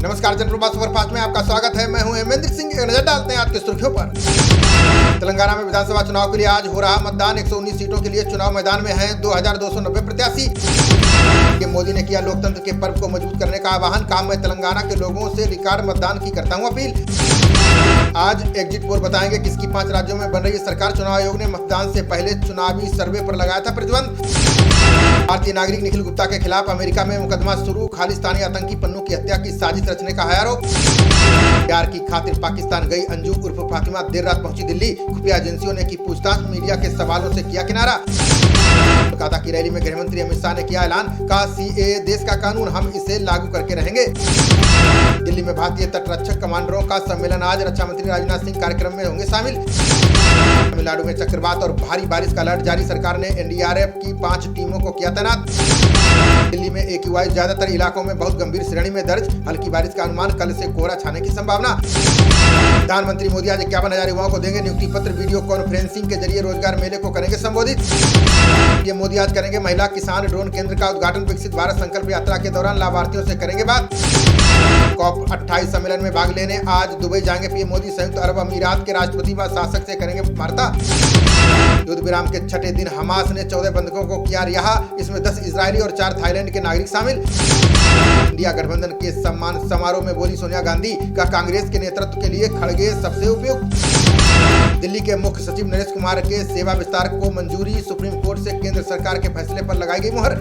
नमस्कार, जनप्रभा सुपरफास्ट में आपका स्वागत है। मैं हूं हेमेंद्र सिंह। एक नजर डालते हैं आज की सुर्खियों पर। तेलंगाना में विधानसभा चुनाव के लिए आज हो रहा मतदान। 119 सीटों के लिए चुनाव मैदान में हैं 2290 प्रत्याशी। मोदी ने किया लोकतंत्र के पर्व को मजबूत करने का आह्वान। कहा, मैं तेलंगाना के लोगों से रिकॉर्ड मतदान की करता हूं अपील। आज एग्जिट पोल बताएंगे किसकी 5 राज्यों में बन रही है सरकार। चुनाव आयोग ने मतदान से पहले चुनावी सर्वे पर लगाया था प्रतिबंध। भारतीय नागरिक निखिल गुप्ता के खिलाफ अमेरिका में मुकदमा शुरू। खालिस्तानी आतंकी पन्नू की हत्या की साजिश रचने का है आरोप। प्यार की खातिर पाकिस्तान गई अंजू उर्फ फातिमा देर रात पहुंची दिल्ली। खुफिया एजेंसियों ने की पूछताछ, मीडिया के सवालों से किया किनारा। कोलकाता की रैली में गृहमंत्री अमित शाह ने किया ऐलान। कहा, सीएए देश का कानून, हम इसे लागू करके रहेंगे। दिल्ली में भारतीय तटरक्षक कमांडरों का सम्मेलन आज। रक्षा मंत्री राजनाथ सिंह कार्यक्रम में होंगे शामिल। तमिलनाडु में चक्रवात और भारी बारिश का अलर्ट जारी। सरकार ने एनडीआरएफ की 5 टीमों को किया तैनात। दिल्ली में AQI ज्यादातर इलाकों में बहुत गंभीर श्रेणी में दर्ज। हल्की बारिश का अनुमान, कल से कोहरा छाने की संभावना। प्रधानमंत्री मोदी आज 51,000 युवाओं को देंगे नियुक्ति पत्र। वीडियो कॉन्फ्रेंसिंग के जरिए रोजगार मेले को करेंगे संबोधित। पीएम मोदी आज करेंगे महिला किसान ड्रोन केंद्र का उद्घाटन। विकसित भारत संकल्प यात्रा के दौरान लाभार्थियों से करेंगे बात। COP28 सम्मेलन में भाग लेने आज दुबई जाएंगे पीएम मोदी। संयुक्त अरब अमीरात के राष्ट्रपति व शासक से करेंगे वार्ता। युद्ध विराम के 6ठे दिन हमास ने 14 बंधकों को किया रिहा। इसमें 10 इजरायली और 4 थाईलैंड के नागरिक शामिल। इंडिया गठबंधन के सम्मान समारोह में बोली सोनिया गांधी। का कांग्रेस के नेतृत्व के लिए खड़गे सबसे उपयुक्त। दिल्ली के मुख्य सचिव नरेश कुमार के सेवा विस्तार को मंजूरी। सुप्रीम कोर्ट से केंद्र सरकार के फैसले पर लगाई गई मुहर।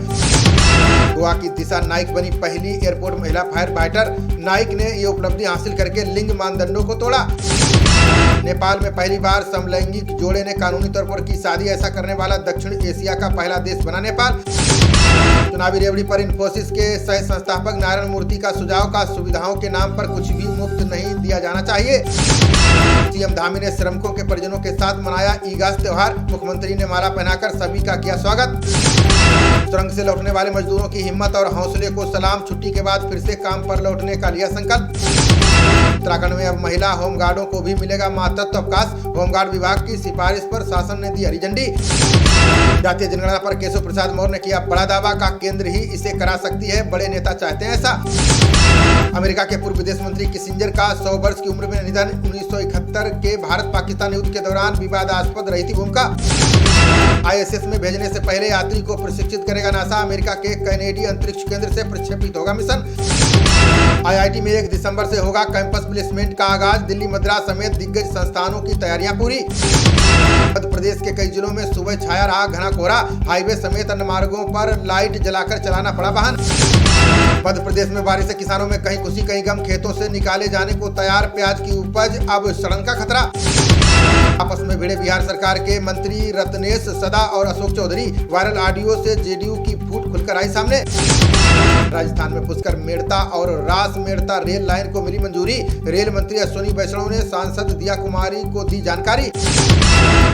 गोवा की दिशा नाइक बनी पहली एयरपोर्ट महिला फायर फाइटर। नाइक ने ये उपलब्धि हासिल करके लिंग मानदंडों को तोड़ा। नेपाल में पहली बार समलैंगिक जोड़े ने कानूनी तौर पर की शादी। ऐसा करने वाला दक्षिण एशिया का पहला देश बना नेपाल। चुनावी रेवड़ी पर इन्फोसिस के सह संस्थापक नारायण मूर्ति का सुझाव। का सुविधाओं के नाम पर कुछ भी मुफ्त नहीं दिया जाना चाहिए। सीएम धामी ने श्रमिकों के परिजनों के साथ मनाया ईगास त्योहार। मुख्यमंत्री ने माला पहनाकर सभी का किया स्वागत। सुरंग से लौटने वाले मजदूरों की हिम्मत और हौसले को सलाम। छुट्टी के बाद फिर से काम पर लौटने का लिया संकल्प। उत्तराखंड में अब महिला होमगार्डों को भी मिलेगा मातृत्व अवकाश। होमगार्ड विभाग की सिफारिश पर शासन ने दी हरी झंडी। जातीय जनगणना पर केशव प्रसाद मौर्य ने किया बड़ा दावा। का केंद्र ही इसे करा सकती है, बड़े नेता चाहते हैं ऐसा। अमेरिका के पूर्व विदेश मंत्री किसिंजर का 100 वर्ष की उम्र में निधन। 1971 के भारत पाकिस्तान युद्ध के दौरान विवादास्पद रही थी भूमिका। ISS में भेजने से पहले यात्री को प्रशिक्षित करेगा नासा। अमेरिका के कैनेडी अंतरिक्ष केंद्र से प्रक्षेपित होगा मिशन। IIT में 1 दिसंबर से होगा कैंपस प्लेसमेंट का आगाज। दिल्ली, मद्रास समेत दिग्गज संस्थानों की तैयारियां पूरी। मध्य प्रदेश के कई जिलों में सुबह छाया रहा घना कोहरा। हाईवे समेत अन्य मार्गों पर लाइट जलाकर चलाना पड़ा वाहन। मध्य प्रदेश में बारिश से किसानों में कहीं खुशी कहीं गम। खेतों से निकाले जाने को तैयार प्याज की उपज, अब सड़न का खतरा। आपस में भिड़े बिहार सरकार के मंत्री रत्नेश सदा और अशोक चौधरी। वायरल ऑडियो से जेडीयू की फूट खुलकर आई सामने। राजस्थान में पुष्कर मेड़ता और रास मेड़ता रेल लाइन को मिली मंजूरी। रेल मंत्री अश्विनी वैष्णव ने सांसद दिया कुमारी को दी जानकारी।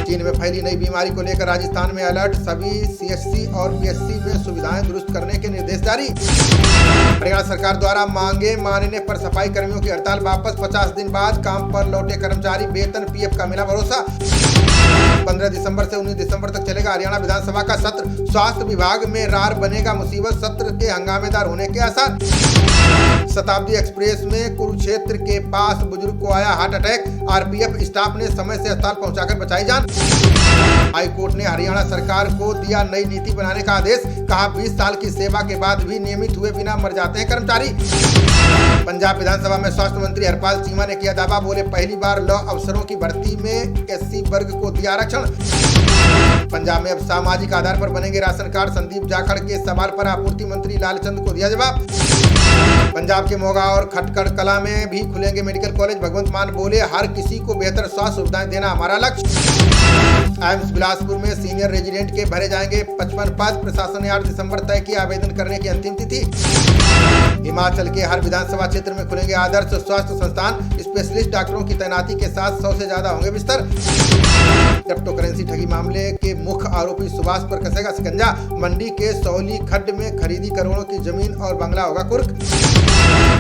चीन में फैली नई बीमारी को लेकर राजस्थान में अलर्ट। सभी CHC और PHC में सुविधाएं दुरुस्त करने के निर्देश जारी। हरियाणा सरकार द्वारा मांगे मानने पर सफाई कर्मियों की हड़ताल वापस। 50 दिन बाद काम पर लौटे कर्मचारी। वेतन PF का मिला भरोसा। 15 दिसंबर से 19 दिसंबर तक चलेगा हरियाणा विधानसभा का सत्र। स्वास्थ्य विभाग में रार बनेगा मुसीबत। सत्र के हंगामेदार होने के आसार। शताब्दी एक्सप्रेस में कुरुक्षेत्र के पास बुजुर्ग को आया हार्ट अटैक। RPF स्टाफ ने समय से अस्पताल पहुंचाकर बचाई जान। हाई कोर्ट ने हरियाणा सरकार को दिया नई नीति बनाने का आदेश। कहा, 20 साल की सेवा के बाद भी नियमित हुए बिना मर जाते हैं कर्मचारी। पंजाब विधानसभा में स्वास्थ्य मंत्री हरपाल चीमा ने किया दावा। बोले, पहली बार लॉ अफसरों की भर्ती में SC वर्ग को दिया आरक्षण। पंजाब में अब सामाजिक आधार पर बनेंगे राशन कार्ड। संदीप जाखड़ के सवाल पर आपूर्ति मंत्री लालचंद को दिया जवाब। पंजाब के मोगा और खटकड़ कला में भी खुलेंगे मेडिकल कॉलेज। भगवंत मान बोले, हर किसी को बेहतर स्वास्थ्य सुविधाएं देना हमारा लक्ष्य। एम्स बिलासपुर में सीनियर रेजिडेंट के भरे जाएंगे 55 पद। प्रशासन ने 8 दिसंबर तय किया आवेदन करने की अंतिम तिथि। हिमाचल के हर विधानसभा क्षेत्र में खुलेंगे आदर्श स्वास्थ्य संस्थान। स्पेशलिस्ट डॉक्टरों की तैनाती के साथ 100 से ज्यादा होंगे बिस्तर। क्रिप्टो करेंसी ठगी मामले के मुख्य आरोपी सुभाष पर कसेगा शिकंजा। मंडी के सौली खड्ड में खरीदी करोड़ों की जमीन और बंगला होगा कुर्क।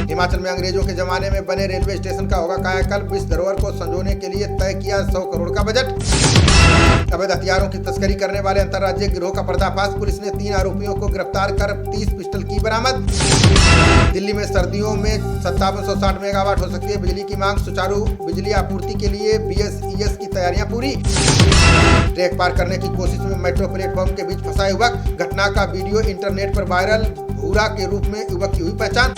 हिमाचल में अंग्रेजों के जमाने में बने रेलवे स्टेशन का होगा कायाकल्प। इस धरोहर को संजोने के लिए तय किया 100 करोड़ का बजट। अवैध हथियारों की तस्करी करने वाले अंतर्राज्यीय गिरोह का पर्दाफाश। पुलिस ने 3 आरोपियों को गिरफ्तार कर 30 पिस्टल की बरामद। दिल्ली में सर्दियों में 5760 मेगावाट हो सकती है बिजली की मांग। सुचारू बिजली आपूर्ति के लिए BSES की तैयारियां पूरी। ट्रैक पार करने की कोशिश में मेट्रो प्लेटफॉर्म के बीच फंसा युवक। घटना का वीडियो इंटरनेट पर वायरल। भूरा के रूप में युवक की हुई पहचान।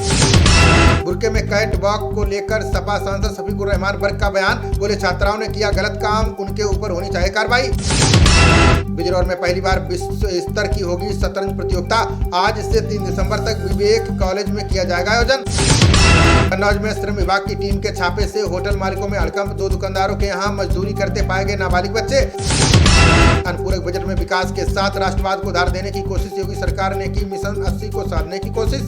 बुरके में कैट वॉक को लेकर सपा सांसद शफीकुर रहमान बर्क का बयान। बोले छात्राओं ने किया गलत काम, उनके ऊपर होनी चाहिए कार्रवाई। बिजनौर में पहली बार विश्व स्तर की होगी शतरंज प्रतियोगिता। आज से 3 दिसंबर तक विवेक कॉलेज में किया जाएगा आयोजन। कन्नौज में श्रम विभाग की टीम के छापे से होटल मालिकों में हड़कंप। 2 दुकानदारों के यहां मजदूरी करते पाए गए नाबालिग बच्चे। अनुपूरक बजट में विकास के साथ राष्ट्रवाद को धार देने की कोशिश। योगी सरकार ने की मिशन 80 को साधने की कोशिश।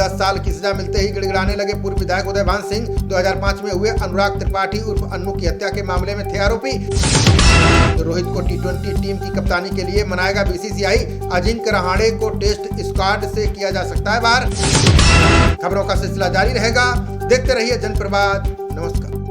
10 साल की सजा मिलते ही गिड़गिड़ाने लगे पूर्व विधायक उदयभान सिंह। 2005 में हुए अनुराग त्रिपाठी उर्फ अन्नू की हत्या के मामले में थे आरोपी। रोहित को T20 टीम की कप्तानी के लिए मनाएगा BCCI। अजिंक्य रहाणे को टेस्ट स्क्वाड से किया जा सकता है बाहर। खबरों का सिलसिला जारी रहेगा, देखते रहिए जनप्रवाद। नमस्कार।